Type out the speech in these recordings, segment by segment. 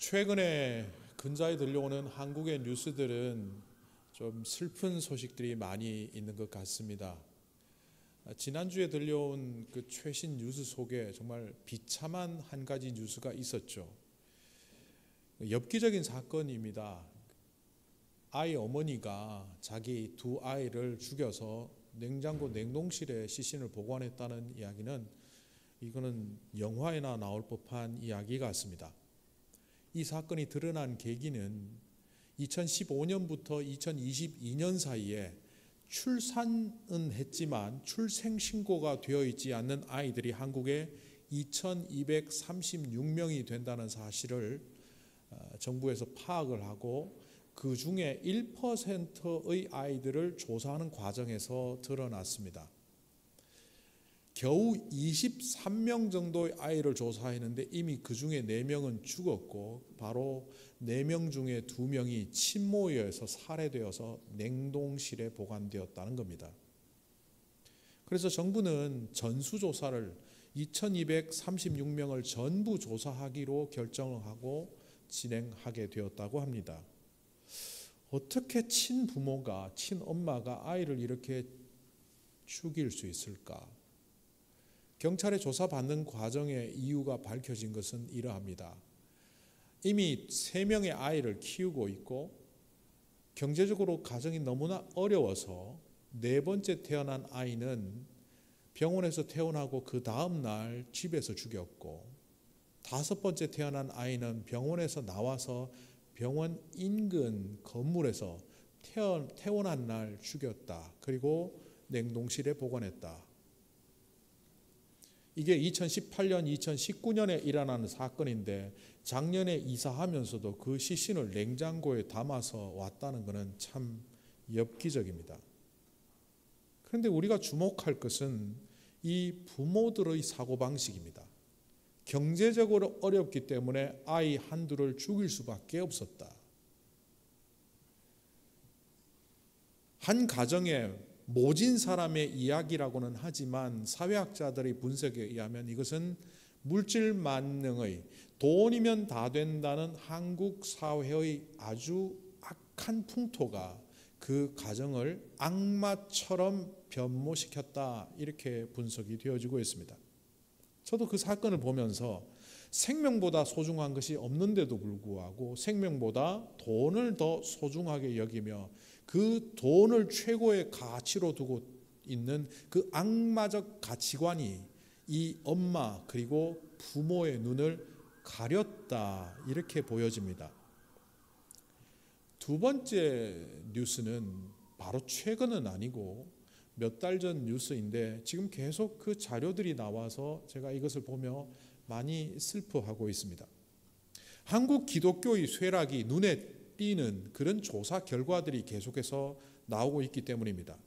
최근에 근자에 들려오는 한국의 뉴스들은 좀 슬픈 소식들이 많이 있는 것 같습니다. 지난주에 들려온 그 최신 뉴스 속에 정말 비참한 한 가지 뉴스가 있었죠. 엽기적인 사건입니다. 아이 어머니가 자기 두 아이를 죽여서 냉장고 냉동실에 시신을 보관했다는 이야기는 이거는 영화에나 나올 법한 이야기 같습니다. 이 사건이 드러난 계기는 2015년부터 2022년 사이에 출산은 했지만 출생신고가 되어 있지 않는 아이들이 한국에 2236명이 된다는 사실을 정부에서 파악을 하고 그 중에 1%의 아이들을 조사하는 과정에서 드러났습니다. 겨우 23명 정도의 아이를 조사했는데 이미 그 중에 4명은 죽었고 바로 4명 중에 2명이 침모여서 살해되어서 냉동실에 보관되었다는 겁니다. 그래서 정부는 전수조사를 2236명을 전부 조사하기로 결정을 하고 진행하게 되었다고 합니다. 어떻게 친부모가, 친엄마가 아이를 이렇게 죽일 수 있을까? 경찰에 조사받는 과정의 이유가 밝혀진 것은 이러합니다. 이미 3명의 아이를 키우고 있고 경제적으로 가정이 너무나 어려워서 4번째 태어난 아이는 병원에서 태어나고 그 다음 날 집에서 죽였고 5번째 태어난 아이는 병원에서 나와서 병원 인근 건물에서 태어난 날 죽였다. 그리고 냉동실에 보관했다. 이게 2018년, 2019년에 일어나는 사건인데 작년에 이사하면서도 그 시신을 냉장고에 담아서 왔다는 것은 참 엽기적입니다. 그런데 우리가 주목할 것은 이 부모들의 사고방식입니다. 경제적으로 어렵기 때문에 아이 한둘을 죽일 수밖에 없었다. 한 가정에 모진 사람의 이야기라고는 하지만 사회학자들의 분석에 의하면 이것은 물질 만능의 돈이면 다 된다는 한국 사회의 아주 악한 풍토가 그 가정을 악마처럼 변모시켰다 이렇게 분석이 되어지고 있습니다. 저도 그 사건을 보면서 생명보다 소중한 것이 없는데도 불구하고 생명보다 돈을 더 소중하게 여기며 그 돈을 최고의 가치로 두고 있는 그 악마적 가치관이 이 엄마 그리고 부모의 눈을 가렸다 이렇게 보여집니다. 두 번째 뉴스는 바로 최근은 아니고 몇 달 전 뉴스인데 지금 계속 그 자료들이 나와서 제가 이것을 보며 많이 슬퍼하고 있습니다. 한국 기독교의 쇠락이 눈에 띄는 그런 조사 결과들이 계속해서 나오고 있기 때문입니다.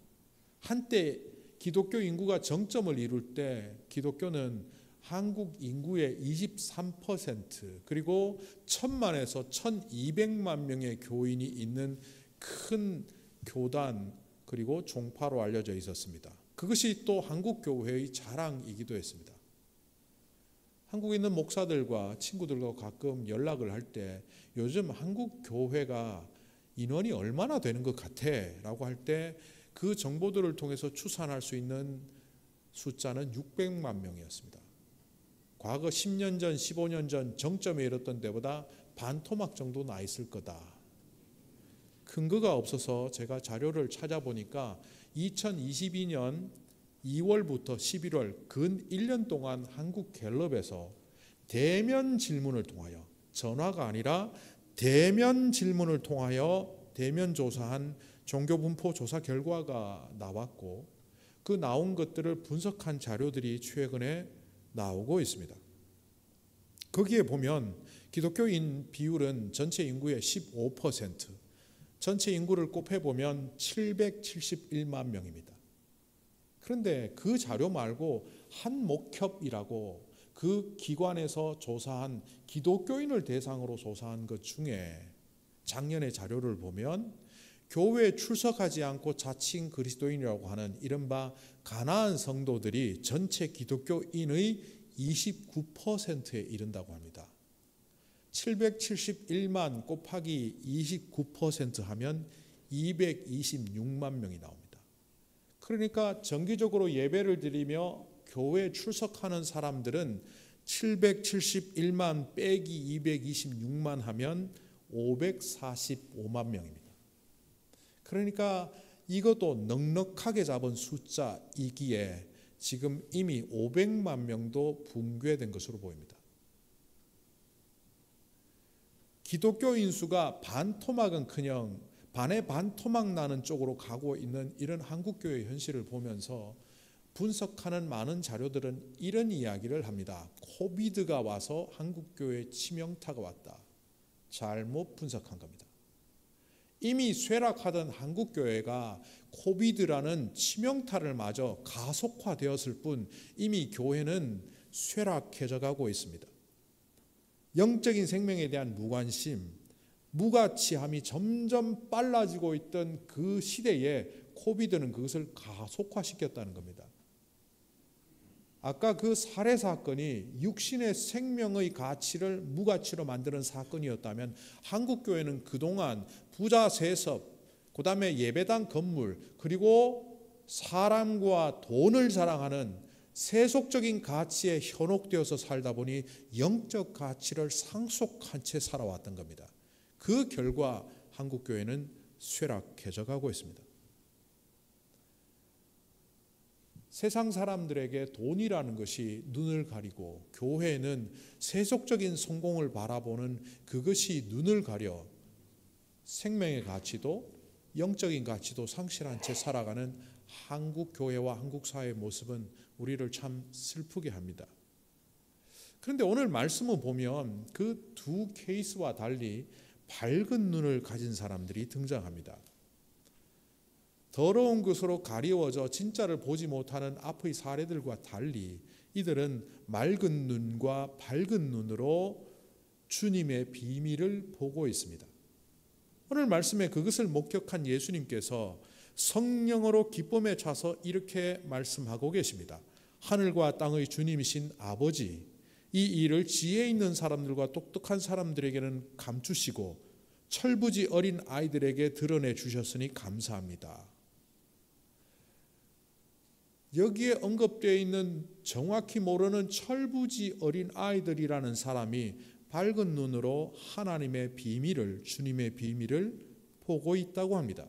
한때 기독교 인구가 정점을 이룰 때 기독교는 한국 인구의 23% 그리고 1000만에서 1200만 명의 교인이 있는 큰 교단 그리고 종파로 알려져 있었습니다. 그것이 또 한국교회의 자랑이기도 했습니다. 한국에 있는 목사들과 친구들과 가끔 연락을 할 때 요즘 한국 교회가 인원이 얼마나 되는 것 같아 라고 할 때 그 정보들을 통해서 추산할 수 있는 숫자는 600만 명이었습니다. 과거 10년 전, 15년 전 정점에 이르렀던 때보다 반토막 정도 나 있을 거다. 근거가 없어서 제가 자료를 찾아보니까 2022년 2월부터 11월 근 1년 동안 한국갤럽에서 대면 질문을 통하여 전화가 아니라 대면 질문을 통하여 대면 조사한 종교분포 조사 결과가 나왔고 그 나온 것들을 분석한 자료들이 최근에 나오고 있습니다. 거기에 보면 기독교인 비율은 전체 인구의 15%, 전체 인구를 곱해보면 771만 명입니다. 그런데 그 자료 말고 한목협이라고 그 기관에서 조사한 기독교인을 대상으로 조사한 것 중에 작년의 자료를 보면 교회에 출석하지 않고 자칭 그리스도인이라고 하는 이른바 가나안 성도들이 전체 기독교인의 29%에 이른다고 합니다. 771만 곱하기 29% 하면 226만 명이 나옵니다. 그러니까 정기적으로 예배를 드리며 교회에 출석하는 사람들은 771만 빼기 226만 하면 545만 명입니다. 그러니까 이것도 넉넉하게 잡은 숫자이기에 지금 이미 500만 명도 붕괴된 것으로 보입니다. 기독교인 수가 반토막은커녕 반의 반토막 나는 쪽으로 가고 있는 이런 한국교회 현실을 보면서 분석하는 많은 자료들은 이런 이야기를 합니다. 코비드가 와서 한국교회에 치명타가 왔다. 잘못 분석한 겁니다. 이미 쇠락하던 한국교회가 코비드라는 치명타를 맞아 가속화되었을 뿐 이미 교회는 쇠락해져 가고 있습니다. 영적인 생명에 대한 무관심, 무가치함이 점점 빨라지고 있던 그 시대에 코비드는 그것을 가속화시켰다는 겁니다. 아까 그 살해 사건이 육신의 생명의 가치를 무가치로 만드는 사건이었다면 한국교회는 그동안 부자 세습, 그 다음에 예배당 건물, 그리고 사람과 돈을 자랑하는 세속적인 가치에 현혹되어서 살다 보니 영적 가치를 상속한 채 살아왔던 겁니다. 그 결과 한국교회는 쇠락해져 가고 있습니다. 세상 사람들에게 돈이라는 것이 눈을 가리고 교회는 세속적인 성공을 바라보는 그것이 눈을 가려 생명의 가치도 영적인 가치도 상실한 채 살아가는 한국 교회와 한국 사회의 모습은 우리를 참 슬프게 합니다. 그런데 오늘 말씀을 보면 그 두 케이스와 달리 밝은 눈을 가진 사람들이 등장합니다. 더러운 것으로 가리워져 진짜를 보지 못하는 앞의 사례들과 달리 이들은 맑은 눈과 밝은 눈으로 주님의 비밀을 보고 있습니다. 오늘 말씀에 그것을 목격한 예수님께서 성령으로 기쁨에 차서 이렇게 말씀하고 계십니다. 하늘과 땅의 주님이신 아버지, 이 일을 지혜 있는 사람들과 똑똑한 사람들에게는 감추시고 철부지 어린 아이들에게 드러내 주셨으니 감사합니다. 여기에 언급되어 있는 정확히 모르는 철부지 어린 아이들이라는 사람이 밝은 눈으로 하나님의 비밀을, 주님의 비밀을 보고 있다고 합니다.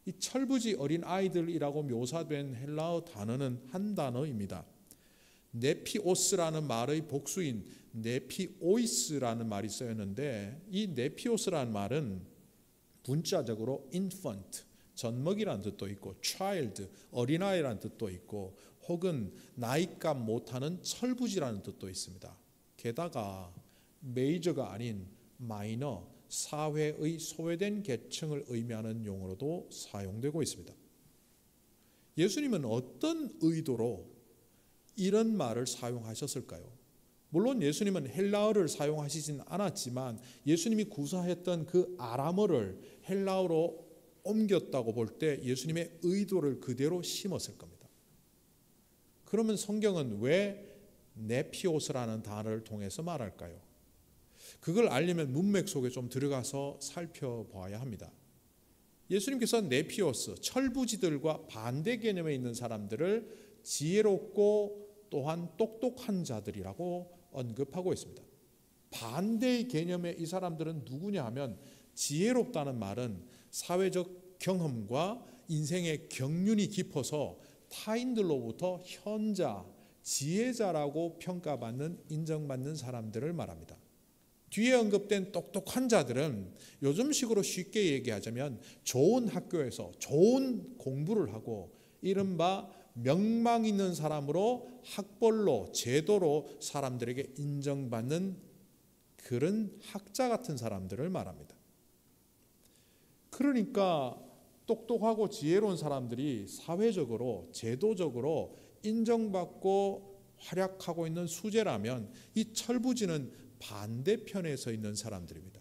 이 철부지 어린 아이들이라고 묘사된 헬라어 단어는 한 단어입니다. 네피오스라는 말의 복수인 네피오이스라는 말이 쓰였는데 이 네피오스라는 말은 문자적으로 infant, 젖먹이라는 뜻도 있고 child, 어린아이라는 뜻도 있고 혹은 나이값 못하는 철부지라는 뜻도 있습니다. 게다가 메이저가 아닌 마이너, 사회의 소외된 계층을 의미하는 용어로도 사용되고 있습니다. 예수님은 어떤 의도로 이런 말을 사용하셨을까요? 물론 예수님은 헬라어를 사용하시진 않았지만 예수님이 구사했던 그 아람어를 헬라어로 옮겼다고 볼 때 예수님의 의도를 그대로 심었을 겁니다. 그러면 성경은 왜 네피오스라는 단어를 통해서 말할까요? 그걸 알려면 문맥 속에 좀 들어가서 살펴봐야 합니다. 예수님께서 네피오스, 철부지들과 반대 개념에 있는 사람들을 지혜롭고 또한 똑똑한 자들이라고 언급하고 있습니다. 반대의 개념의 이 사람들은 누구냐 하면 지혜롭다는 말은 사회적 경험과 인생의 경륜이 깊어서 타인들로부터 현자, 지혜자라고 평가받는, 인정받는 사람들을 말합니다. 뒤에 언급된 똑똑한 자들은 요즘식으로 쉽게 얘기하자면 좋은 학교에서 좋은 공부를 하고 이른바 명망 있는 사람으로 학벌로 제도로 사람들에게 인정받는 그런 학자 같은 사람들을 말합니다. 그러니까 똑똑하고 지혜로운 사람들이 사회적으로 제도적으로 인정받고 활약하고 있는 수재라면 이 철부지는 반대편에 서 있는 사람들입니다.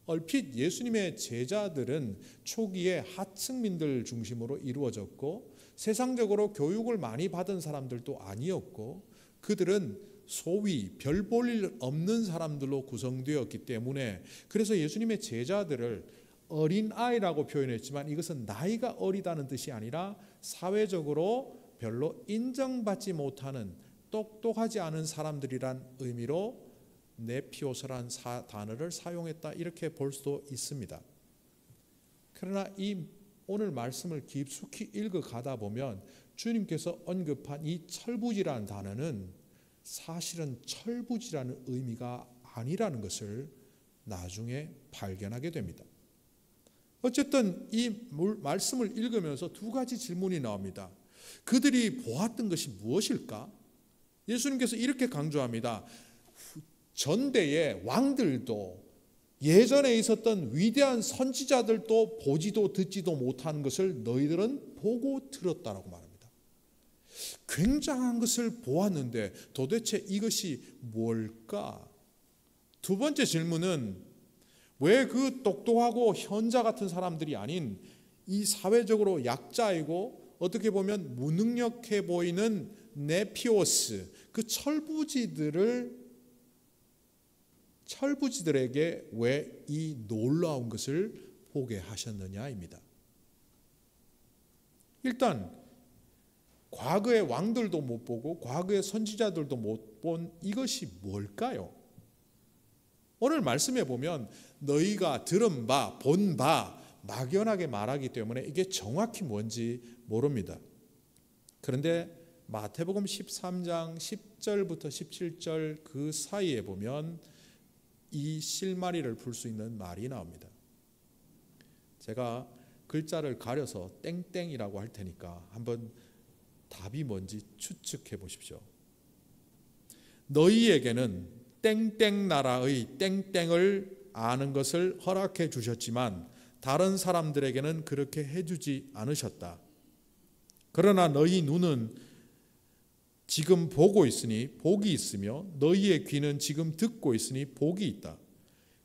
얼핏 예수님의 제자들은 초기에 하층민들 중심으로 이루어졌고 세상적으로 교육을 많이 받은 사람들도 아니었고 그들은 소위 별 볼 일 없는 사람들로 구성되었기 때문에 그래서 예수님의 제자들을 어린아이라고 표현했지만 이것은 나이가 어리다는 뜻이 아니라 사회적으로 별로 인정받지 못하는 똑똑하지 않은 사람들이란 의미로 네피오스라는 단어를 사용했다 이렇게 볼 수도 있습니다. 그러나 이 오늘 말씀을 깊숙이 읽어가다 보면 주님께서 언급한 이 철부지라는 단어는 사실은 철부지라는 의미가 아니라는 것을 나중에 발견하게 됩니다. 어쨌든 이 말씀을 읽으면서 두 가지 질문이 나옵니다. 그들이 보았던 것이 무엇일까? 예수님께서 이렇게 강조합니다. 전대의 왕들도 예전에 있었던 위대한 선지자들도 보지도 듣지도 못한 것을 너희들은 보고 들었다라고 말합니다. 굉장한 것을 보았는데 도대체 이것이 뭘까? 두 번째 질문은 왜 그 똑똑하고 현자 같은 사람들이 아닌 이 사회적으로 약자이고 어떻게 보면 무능력해 보이는 네피오스 그 철부지들에게 왜 이 놀라운 것을 보게 하셨느냐입니다. 일단 과거의 왕들도 못 보고 과거의 선지자들도 못 본 이것이 뭘까요? 오늘 말씀에 보면 너희가 들은 바, 본 바 막연하게 말하기 때문에 이게 정확히 뭔지 모릅니다. 그런데 마태복음 13장 10절부터 17절 그 사이에 보면 이 실마리를 풀 수 있는 말이 나옵니다. 제가 글자를 가려서 땡땡이라고 할 테니까 한번 답이 뭔지 추측해 보십시오. 너희에게는 땡땡 나라의 땡땡을 아는 것을 허락해 주셨지만 다른 사람들에게는 그렇게 해주지 않으셨다. 그러나 너희 눈은 지금 보고 있으니 복이 있으며 너희의 귀는 지금 듣고 있으니 복이 있다.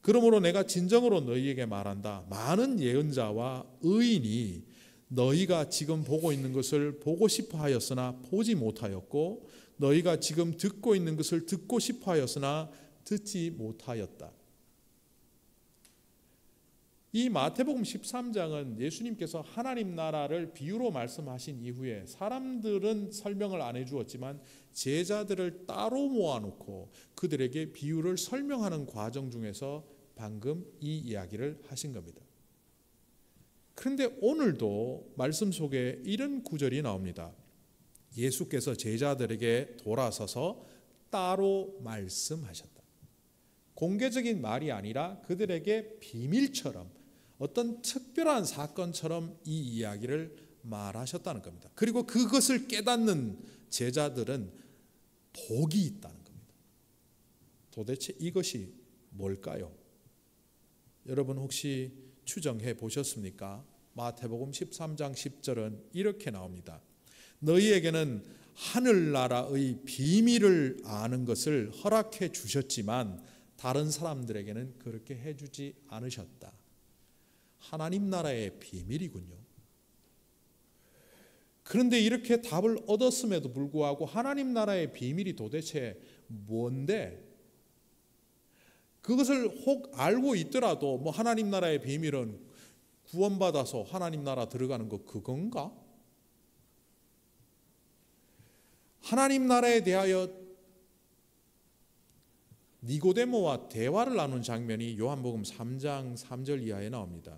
그러므로 내가 진정으로 너희에게 말한다. 많은 예언자와 의인이 너희가 지금 보고 있는 것을 보고 싶어 하였으나 보지 못하였고 너희가 지금 듣고 있는 것을 듣고 싶어 하였으나 듣지 못하였다. 이 마태복음 13장은 예수님께서 하나님 나라를 비유로 말씀하신 이후에 사람들은 설명을 안 해주었지만 제자들을 따로 모아놓고 그들에게 비유를 설명하는 과정 중에서 방금 이 이야기를 하신 겁니다. 그런데 오늘도 말씀 속에 이런 구절이 나옵니다. 예수께서 제자들에게 돌아서서 따로 말씀하셨다. 공개적인 말이 아니라 그들에게 비밀처럼 어떤 특별한 사건처럼 이 이야기를 말하셨다는 겁니다. 그리고 그것을 깨닫는 제자들은 복이 있다는 겁니다. 도대체 이것이 뭘까요? 여러분 혹시 추정해 보셨습니까? 마태복음 13장 10절은 이렇게 나옵니다. 너희에게는 하늘나라의 비밀을 아는 것을 허락해 주셨지만 다른 사람들에게는 그렇게 해주지 않으셨다. 하나님 나라의 비밀이군요. 그런데 이렇게 답을 얻었음에도 불구하고 하나님 나라의 비밀이 도대체 뭔데? 그것을 혹 알고 있더라도 뭐 하나님 나라의 비밀은 구원받아서 하나님 나라 들어가는 거 그건가? 하나님 나라에 대하여 니고데모와 대화를 나눈 장면이 요한복음 3장 3절 이하에 나옵니다.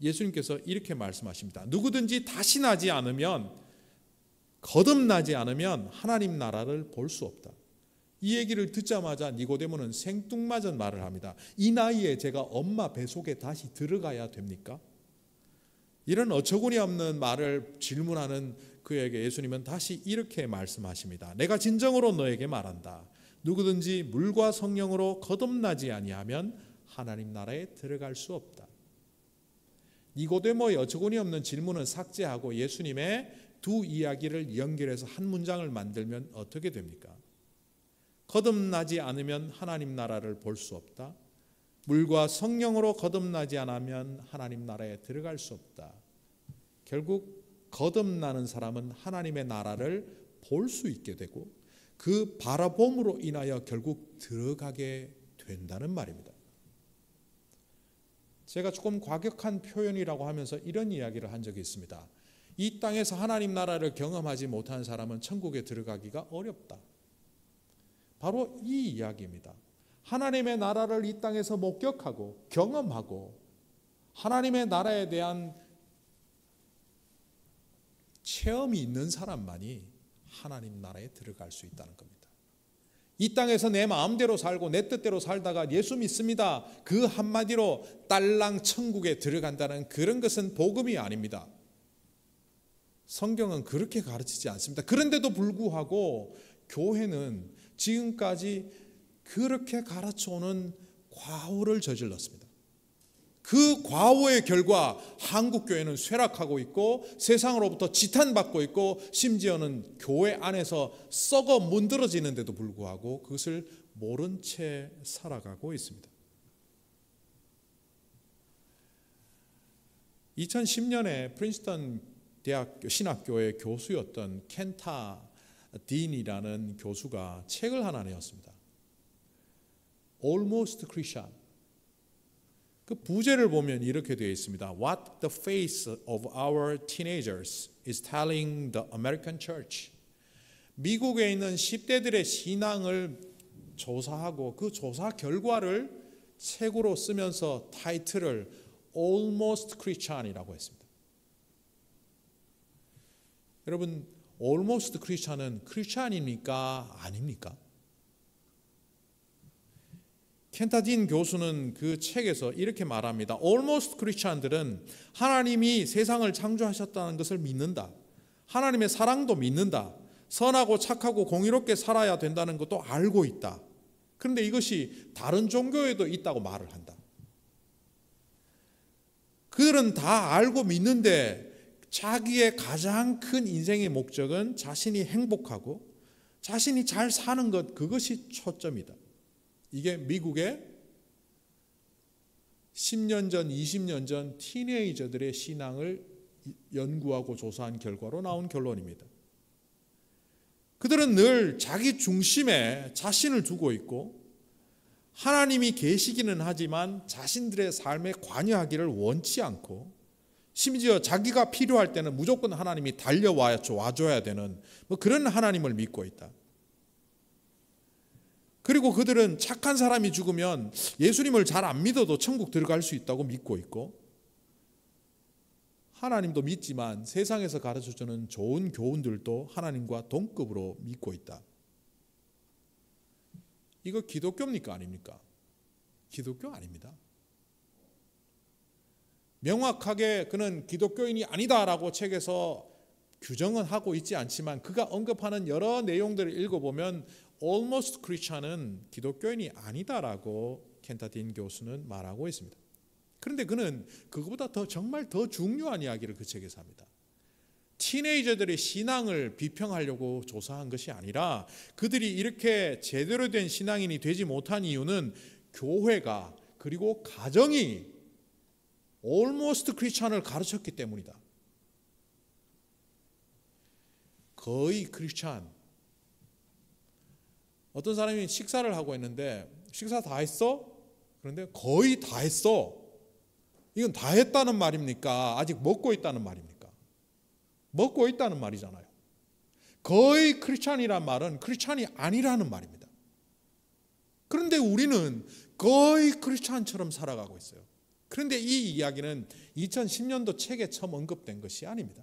예수님께서 이렇게 말씀하십니다. 누구든지 다시 나지 않으면 거듭나지 않으면 하나님 나라를 볼 수 없다. 이 얘기를 듣자마자 니고데모는 생뚱맞은 말을 합니다. 이 나이에 제가 엄마 뱃속에 다시 들어가야 됩니까? 이런 어처구니 없는 말을 질문하는 그에게 예수님은 다시 이렇게 말씀하십니다. 내가 진정으로 너에게 말한다. 누구든지 물과 성령으로 거듭나지 아니하면 하나님 나라에 들어갈 수 없다. 니고데모의 어처구니 없는 질문은 삭제하고 예수님의 두 이야기를 연결해서 한 문장을 만들면 어떻게 됩니까? 거듭나지 않으면 하나님 나라를 볼 수 없다. 물과 성령으로 거듭나지 않으면 하나님 나라에 들어갈 수 없다. 결국 거듭나는 사람은 하나님의 나라를 볼 수 있게 되고 그 바라봄으로 인하여 결국 들어가게 된다는 말입니다. 제가 조금 과격한 표현이라고 하면서 이런 이야기를 한 적이 있습니다. 이 땅에서 하나님 나라를 경험하지 못한 사람은 천국에 들어가기가 어렵다. 바로 이 이야기입니다. 하나님의 나라를 이 땅에서 목격하고 경험하고 하나님의 나라에 대한 체험이 있는 사람만이 하나님 나라에 들어갈 수 있다는 겁니다. 이 땅에서 내 마음대로 살고 내 뜻대로 살다가 예수 믿습니다, 그 한마디로 딸랑 천국에 들어간다는 그런 것은 복음이 아닙니다. 성경은 그렇게 가르치지 않습니다. 그런데도 불구하고 교회는 지금까지 그렇게 가르쳐오는 과오를 저질렀습니다. 그 과오의 결과 한국교회는 쇠락하고 있고 세상으로부터 지탄받고 있고 심지어는 교회 안에서 썩어 문드러지는데도 불구하고 그것을 모른 채 살아가고 있습니다. 2010년에 프린스턴 대학 신학교의 교수였던 켄타 딘이라는 교수가 책을 하나 내었습니다. Almost Christian. 그 부제를 보면 이렇게 되어 있습니다. What the face of our teenagers is telling the American church. 미국에 있는 10대들의 신앙을 조사하고 그 조사 결과를 책으로 쓰면서 타이틀을 Almost Christian이라고 했습니다. 여러분, Almost Christian은 크리스찬입니까? 아닙니까? 켄타딘 교수는 그 책에서 이렇게 말합니다. Almost 크리스찬들은 하나님이 세상을 창조하셨다는 것을 믿는다. 하나님의 사랑도 믿는다. 선하고 착하고 공의롭게 살아야 된다는 것도 알고 있다. 그런데 이것이 다른 종교에도 있다고 말을 한다. 그들은 다 알고 믿는데 자기의 가장 큰 인생의 목적은 자신이 행복하고 자신이 잘 사는 것, 그것이 초점이다. 이게 미국의 10년 전, 20년 전 티네이저들의 신앙을 연구하고 조사한 결과로 나온 결론입니다. 그들은 늘 자기 중심에 자신을 두고 있고 하나님이 계시기는 하지만 자신들의 삶에 관여하기를 원치 않고 심지어 자기가 필요할 때는 무조건 하나님이 달려와줘야 되는 그런 하나님을 믿고 있다. 그리고 그들은 착한 사람이 죽으면 예수님을 잘 안 믿어도 천국 들어갈 수 있다고 믿고 있고 하나님도 믿지만 세상에서 가르쳐주는 좋은 교훈들도 하나님과 동급으로 믿고 있다. 이거 기독교입니까? 아닙니까? 기독교 아닙니다. 명확하게 그는 기독교인이 아니다라고 책에서 규정은 하고 있지 않지만 그가 언급하는 여러 내용들을 읽어보면 Almost Christian은 기독교인이 아니다라고 켄타딘 교수는 말하고 있습니다. 그런데 그는 그것보다 정말 더 중요한 이야기를 그 책에서 합니다. 티네이저들의 신앙을 비평하려고 조사한 것이 아니라 그들이 이렇게 제대로 된 신앙인이 되지 못한 이유는 교회가 그리고 가정이 Almost Christian을 가르쳤기 때문이다. 거의 크리스찬. 어떤 사람이 식사를 하고 있는데 식사 다 했어? 그런데 거의 다 했어. 이건 다 했다는 말입니까? 아직 먹고 있다는 말입니까? 먹고 있다는 말이잖아요. 거의 크리스찬이란 말은 크리스찬이 아니라는 말입니다. 그런데 우리는 거의 크리스찬처럼 살아가고 있어요. 그런데 이 이야기는 2010년도 책에 처음 언급된 것이 아닙니다.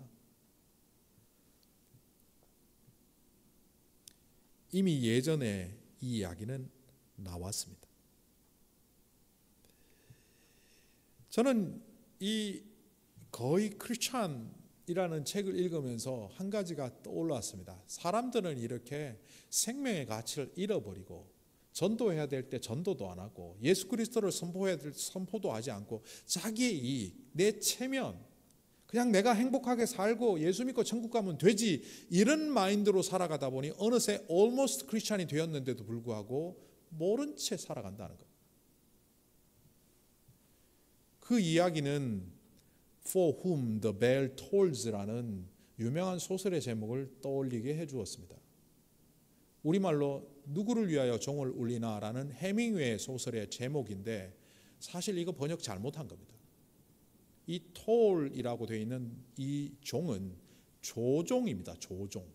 이미 예전에 이 이야기는 나왔습니다. 저는 이 거의 크리스찬이라는 책을 읽으면서 한 가지가 떠올랐습니다. 사람들은 이렇게 생명의 가치를 잃어버리고 전도해야 될 때 전도도 안 하고 예수 그리스도를 선포해야 될 선포도 하지 않고 자기의 이익, 내 체면, 그냥 내가 행복하게 살고 예수 믿고 천국 가면 되지 이런 마인드로 살아가다 보니 어느새 almost 크리스찬이 되었는데도 불구하고 모른 채 살아간다는 것. 그 이야기는 For Whom the Bell Tolls라는 유명한 소설의 제목을 떠올리게 해주었습니다. 우리말로 누구를 위하여 종을 울리나라는 해밍웨이 소설의 제목인데 사실 이거 번역 잘못한 겁니다. 이 톨이라고 되어 있는 이 종은 조종입니다. 조종.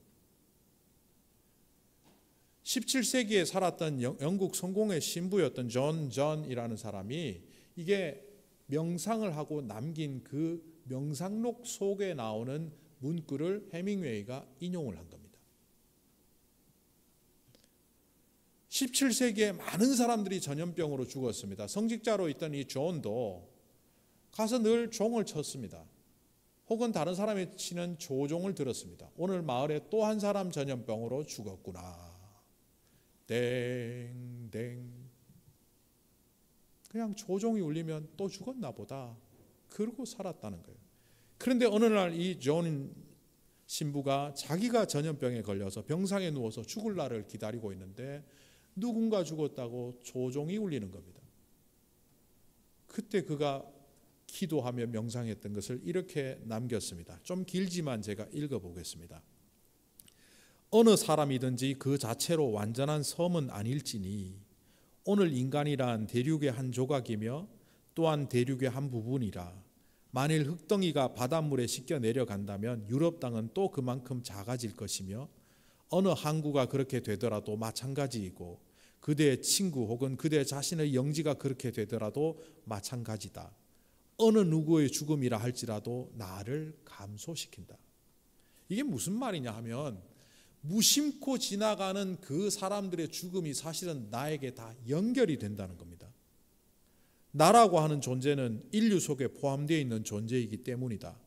17세기에 살았던 영국 성공의 신부였던 존 존이라는 사람이 이게 명상을 하고 남긴 그 명상록 속에 나오는 문구를 해밍웨이가 인용을 한 겁니다. 17세기에 많은 사람들이 전염병으로 죽었습니다. 성직자로 있던 이 존도 가서 늘 종을 쳤습니다. 혹은 다른 사람이 치는 조종을 들었습니다. 오늘 마을에 또 한 사람 전염병으로 죽었구나. 땡땡. 그냥 조종이 울리면 또 죽었나 보다. 그러고 살았다는 거예요. 그런데 어느 날 이 존 신부가 자기가 전염병에 걸려서 병상에 누워서 죽을 날을 기다리고 있는데 누군가 죽었다고 조종이 울리는 겁니다. 그때 그가 기도하며 명상했던 것을 이렇게 남겼습니다. 좀 길지만 제가 읽어보겠습니다. 어느 사람이든지 그 자체로 완전한 섬은 아닐지니 오늘 인간이란 대륙의 한 조각이며 또한 대륙의 한 부분이라 만일 흙덩이가 바닷물에 씻겨 내려간다면 유럽 땅은 또 그만큼 작아질 것이며 어느 항구가 그렇게 되더라도 마찬가지이고 그대의 친구 혹은 그대 자신의 영지가 그렇게 되더라도 마찬가지다. 어느 누구의 죽음이라 할지라도 나를 감소시킨다. 이게 무슨 말이냐 하면 무심코 지나가는 그 사람들의 죽음이 사실은 나에게 다 연결이 된다는 겁니다. 나라고 하는 존재는 인류 속에 포함되어 있는 존재이기 때문이다.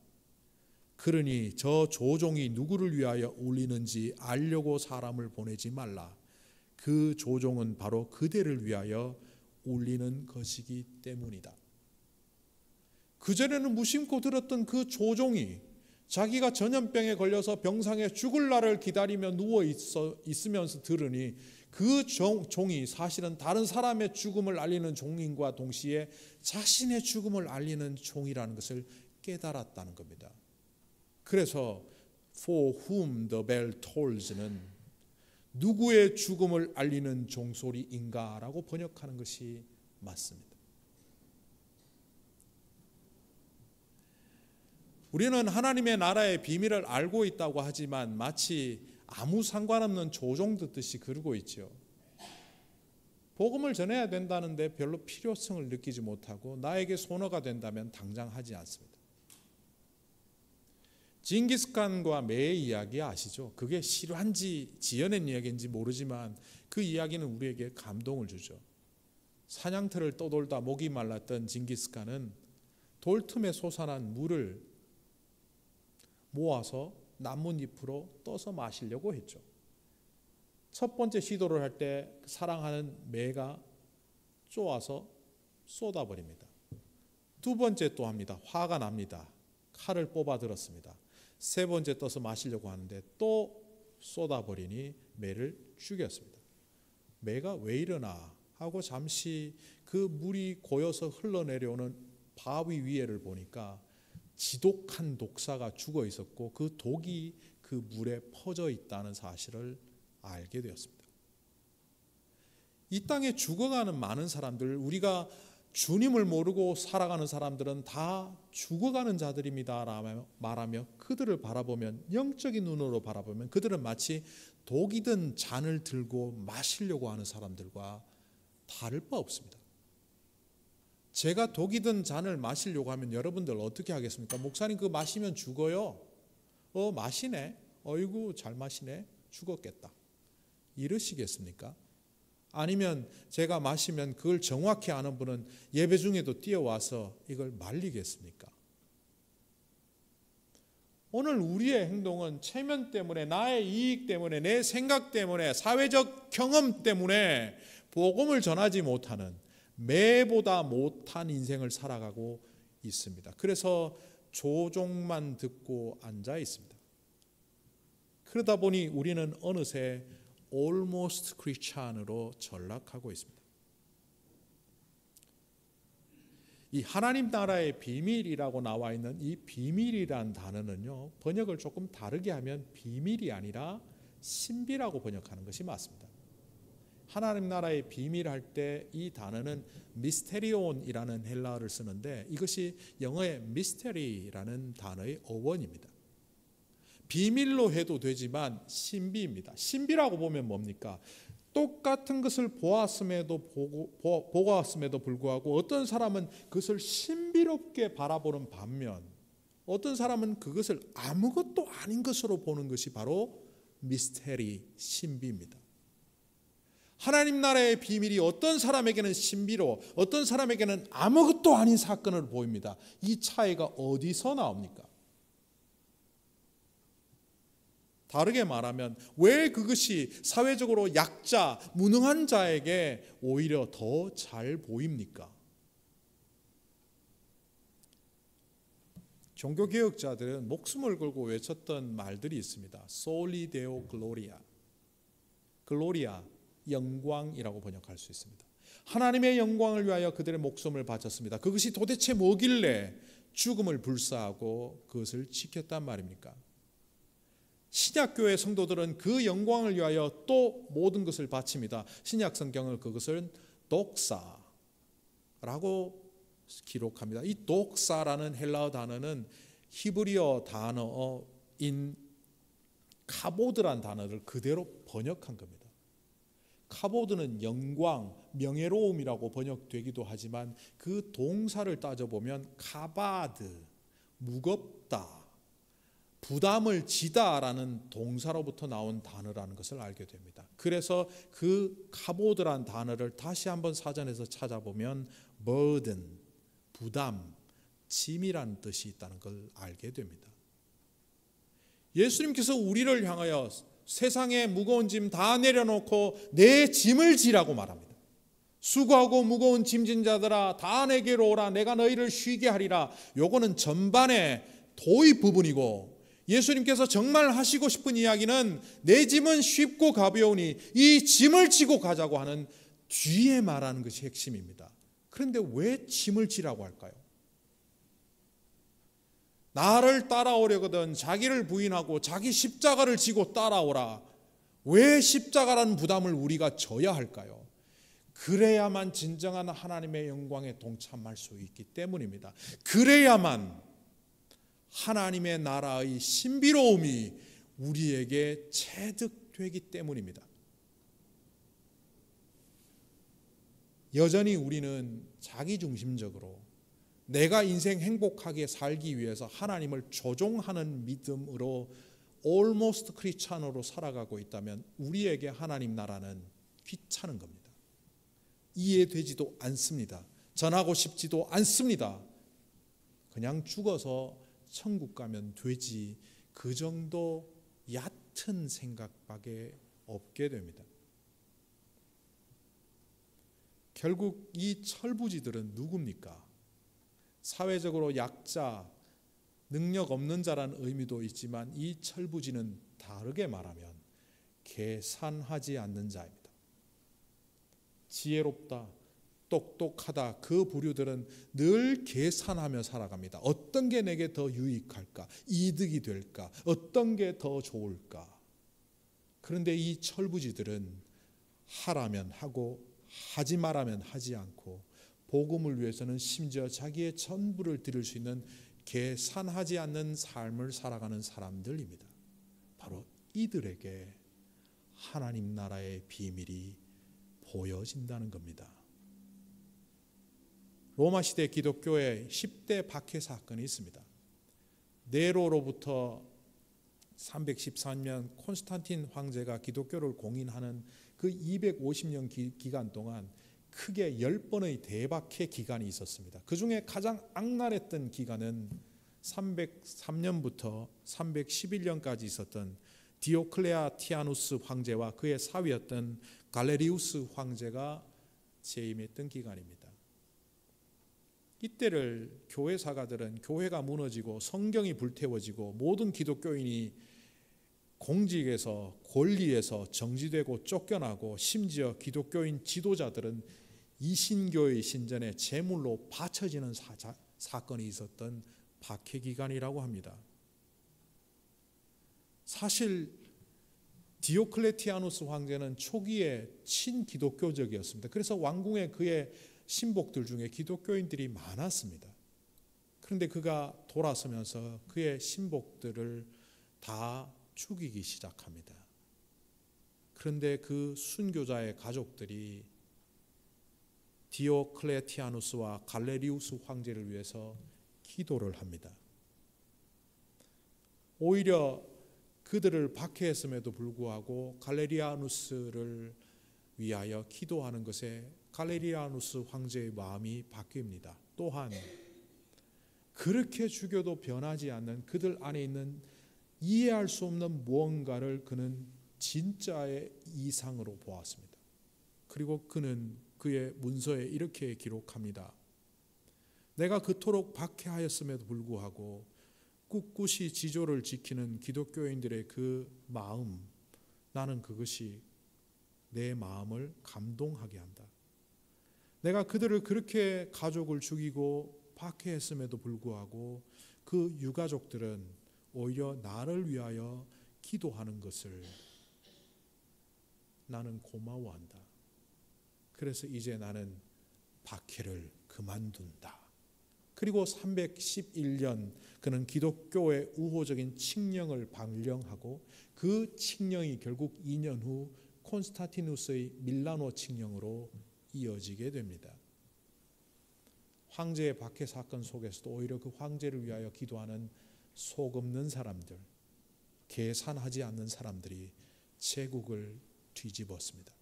그러니 저 조종이 누구를 위하여 울리는지 알려고 사람을 보내지 말라. 그 조종은 바로 그대를 위하여 울리는 것이기 때문이다. 그전에는 무심코 들었던 그 조종이 자기가 전염병에 걸려서 병상에 죽을 날을 기다리며 누워 있으면서 들으니 그 종이 사실은 다른 사람의 죽음을 알리는 종인과 동시에 자신의 죽음을 알리는 종이라는 것을 깨달았다는 겁니다. 그래서 For whom the bell tolls는 누구의 죽음을 알리는 종소리인가라고 번역하는 것이 맞습니다. 우리는 하나님의 나라의 비밀을 알고 있다고 하지만 마치 아무 상관없는 조종 듣듯이 그러고 있죠. 복음을 전해야 된다는데 별로 필요성을 느끼지 못하고 나에게 손해가 된다면 당장 하지 않습니다. 징기스칸과 매의 이야기 아시죠? 그게 실화인지 지어낸 이야기인지 모르지만 그 이야기는 우리에게 감동을 주죠. 사냥터를 떠돌다 목이 말랐던 징기스칸은 돌틈에 솟아난 물을 모아서 나뭇잎으로 떠서 마시려고 했죠. 첫 번째 시도를 할 때 사랑하는 매가 쪼아서 쏟아버립니다. 두 번째 또 합니다. 화가 납니다. 칼을 뽑아 들었습니다. 세 번째 떠서 마시려고 하는데 또 쏟아버리니 매를 죽였습니다. 매가 왜 이러나 하고 잠시 그 물이 고여서 흘러내려오는 바위 위에를 보니까 지독한 독사가 죽어 있었고 그 독이 그 물에 퍼져 있다는 사실을 알게 되었습니다. 이 땅에 죽어가는 많은 사람들, 우리가 주님을 모르고 살아가는 사람들은 다 죽어가는 자들입니다 말하며 그들을 바라보면, 영적인 눈으로 바라보면 그들은 마치 독이 든 잔을 들고 마시려고 하는 사람들과 다를 바 없습니다. 제가 독이 든 잔을 마시려고 하면 여러분들 어떻게 하겠습니까? 목사님 그거 마시면 죽어요. 마시네. 어이구 잘 마시네. 죽었겠다. 이러시겠습니까? 아니면 제가 마시면 그걸 정확히 아는 분은 예배 중에도 뛰어와서 이걸 말리겠습니까? 오늘 우리의 행동은 체면 때문에, 나의 이익 때문에, 내 생각 때문에, 사회적 경험 때문에 복음을 전하지 못하는, 매보다 못한 인생을 살아가고 있습니다. 그래서 조종만 듣고 앉아 있습니다. 그러다 보니 우리는 어느새 almost Christian으로 전락하고 있습니다. 이 하나님 나라의 비밀이라고 나와 있는 이 비밀이란 단어는요, 번역을 조금 다르게 하면 비밀이 아니라 신비라고 번역하는 것이 맞습니다. 하나님 나라의 비밀 할 때 이 단어는 미스테리온이라는 헬라어를 쓰는데 이것이 영어의 미스테리라는 단어의 어원입니다. 비밀로 해도 되지만 신비입니다. 신비라고 보면 뭡니까? 똑같은 것을 보았음에도 불구하고 어떤 사람은 그것을 신비롭게 바라보는 반면 어떤 사람은 그것을 아무것도 아닌 것으로 보는 것이 바로 미스테리, 신비입니다. 하나님 나라의 비밀이 어떤 사람에게는 신비로 어떤 사람에게는 아무것도 아닌 사건을 보입니다. 이 차이가 어디서 나옵니까? 다르게 말하면 왜 그것이 사회적으로 약자, 무능한 자에게 오히려 더 잘 보입니까? 종교개혁자들은 목숨을 걸고 외쳤던 말들이 있습니다. Soli Deo Gloria. 글로리아, 영광이라고 번역할 수 있습니다. 하나님의 영광을 위하여 그들의 목숨을 바쳤습니다. 그것이 도대체 뭐길래 죽음을 불사하고 그것을 지켰단 말입니까? 신약교회 성도들은 그 영광을 위하여 또 모든 것을 바칩니다. 신약 성경을 그것을 독사라고 기록합니다. 이 독사라는 헬라어 단어는 히브리어 단어인 카보드란 단어를 그대로 번역한 겁니다. 카보드는 영광, 명예로움이라고 번역되기도 하지만 그 동사를 따져보면 카바드, 무겁다, 부담을 지다라는 동사로부터 나온 단어라는 것을 알게 됩니다. 그래서 그 카보드란 단어를 다시 한번 사전에서 찾아보면 burden, 부담, 짐이라는 뜻이 있다는 걸 알게 됩니다. 예수님께서 우리를 향하여 세상의 무거운 짐 다 내려놓고 내 짐을 지라고 말합니다. 수고하고 무거운 짐진 자들아 다 내게로 오라 내가 너희를 쉬게 하리라. 요거는 전반의 도입 부분이고 예수님께서 정말 하시고 싶은 이야기는 내 짐은 쉽고 가벼우니 이 짐을 지고 가자고 하는 뒤에 말하는 것이 핵심입니다. 그런데 왜 짐을 지라고 할까요? 나를 따라오려거든 자기를 부인하고 자기 십자가를 지고 따라오라. 왜 십자가라는 부담을 우리가 져야 할까요? 그래야만 진정한 하나님의 영광에 동참할 수 있기 때문입니다. 그래야만 하나님의 나라의 신비로움이 우리에게 체득되기 때문입니다. 여전히 우리는 자기중심적으로 내가 인생 행복하게 살기 위해서 하나님을 조종하는 믿음으로 almost 크리스찬으로 살아가고 있다면 우리에게 하나님 나라는 귀찮은 겁니다. 이해되지도 않습니다. 전하고 싶지도 않습니다. 그냥 죽어서 천국 가면 되지 그 정도 얕은 생각밖에 없게 됩니다. 결국 이 철부지들은 누굽니까? 사회적으로 약자, 능력 없는 자라는 의미도 있지만 이 철부지는 다르게 말하면 계산하지 않는 자입니다. 지혜롭다, 똑똑하다 그 부류들은 늘 계산하며 살아갑니다. 어떤 게 내게 더 유익할까? 이득이 될까? 어떤 게 더 좋을까? 그런데 이 철부지들은 하라면 하고 하지 말라면 하지 않고 복음을 위해서는 심지어 자기의 전부를 드릴 수 있는 계산하지 않는 삶을 살아가는 사람들입니다. 바로 이들에게 하나님 나라의 비밀이 보여진다는 겁니다. 로마 시대 기독교에 10대 박해 사건이 있습니다. 네로로부터 314년 콘스탄틴 황제가 기독교를 공인하는 그 250년 기간 동안 크게 10번의 대박해 기간이 있었습니다. 그 중에 가장 악랄했던 기간은 303년부터 311년까지 있었던 디오클레아티아누스 황제와 그의 사위였던 갈레리우스 황제가 재임했던 기간입니다. 이때를 교회 사가들은 교회가 무너지고 성경이 불태워지고 모든 기독교인이 공직에서 권리에서 정지되고 쫓겨나고 심지어 기독교인 지도자들은 이신교의 신전에 제물로 바쳐지는 사건이 있었던 박해기간이라고 합니다. 사실 디오클레티아누스 황제는 초기에 친기독교적이었습니다. 그래서 왕궁에 그의 신복들 중에 기독교인들이 많았습니다. 그런데 그가 돌아서면서 그의 신복들을 다 죽이기 시작합니다. 그런데 그 순교자의 가족들이 디오클레티아누스와 갈레리우스 황제를 위해서 기도를 합니다. 오히려 그들을 박해했음에도 불구하고 갈레리아누스를 위하여 기도하는 것에 갈레리아누스 황제의 마음이 바뀝니다. 또한 그렇게 죽여도 변하지 않는 그들 안에 있는 이해할 수 없는 무언가를 그는 진짜의 이상으로 보았습니다. 그리고 그는 그의 문서에 이렇게 기록합니다. 내가 그토록 박해하였음에도 불구하고 꿋꿋이 지조를 지키는 기독교인들의 그 마음, 나는 그것이 내 마음을 감동하게 한다. 내가 그들을 그렇게 가족을 죽이고 박해했음에도 불구하고 그 유가족들은 오히려 나를 위하여 기도하는 것을 나는 고마워한다. 그래서 이제 나는 박해를 그만둔다. 그리고 311년 그는 기독교의 우호적인 칙령을 발령하고 그 칙령이 결국 2년 후 콘스탄티누스의 밀라노 칙령으로 이어지게 됩니다. 황제의 박해 사건 속에서도 오히려 그 황제를 위하여 기도하는 속없는 사람들, 계산하지 않는 사람들이 제국을 뒤집었습니다.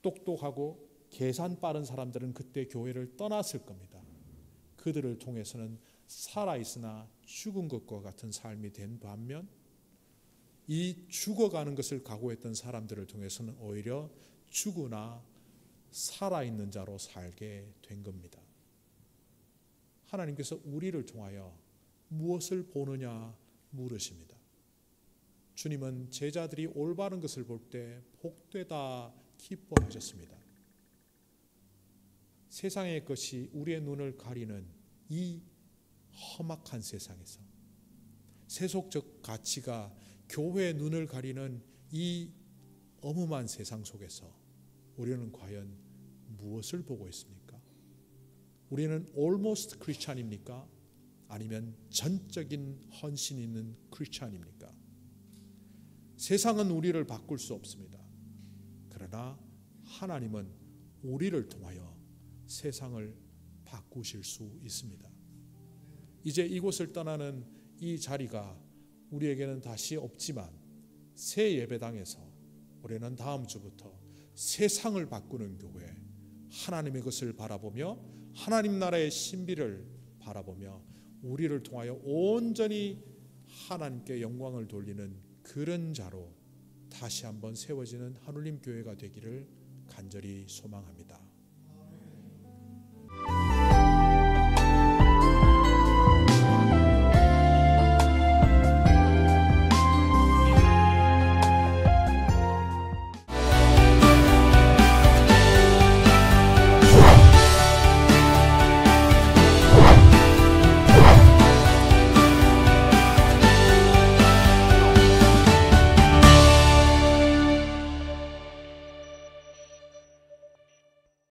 똑똑하고 계산 빠른 사람들은 그때 교회를 떠났을 겁니다. 그들을 통해서는 살아있으나 죽은 것과 같은 삶이 된 반면 이 죽어가는 것을 각오했던 사람들을 통해서는 오히려 죽으나 살아있는 자로 살게 된 겁니다. 하나님께서 우리를 통하여 무엇을 보느냐 물으십니다. 주님은 제자들이 올바른 것을 볼 때 복되다 기뻐하셨습니다. 세상의 것이 우리의 눈을 가리는 이 험악한 세상에서 세속적 가치가 교회의 눈을 가리는 이 엄음한 세상 속에서 우리는 과연 무엇을 보고 있습니까? 우리는 almost 크리스찬입니까? 아니면 전적인 헌신 있는 크리스찬입니까? 세상은 우리를 바꿀 수 없습니다. 그러나 하나님은 우리를 통하여 세상을 바꾸실 수 있습니다. 이제 이곳을 떠나는 이 자리가 우리에게는 다시 없지만 새 예배당에서 우리는 다음 주부터 세상을 바꾸는 교회, 하나님의 것을 바라보며 하나님 나라의 신비를 바라보며 우리를 통하여 온전히 하나님께 영광을 돌리는 그런 자로 다시 한번 세워지는 하늘님 교회가 되기를 간절히 소망합니다.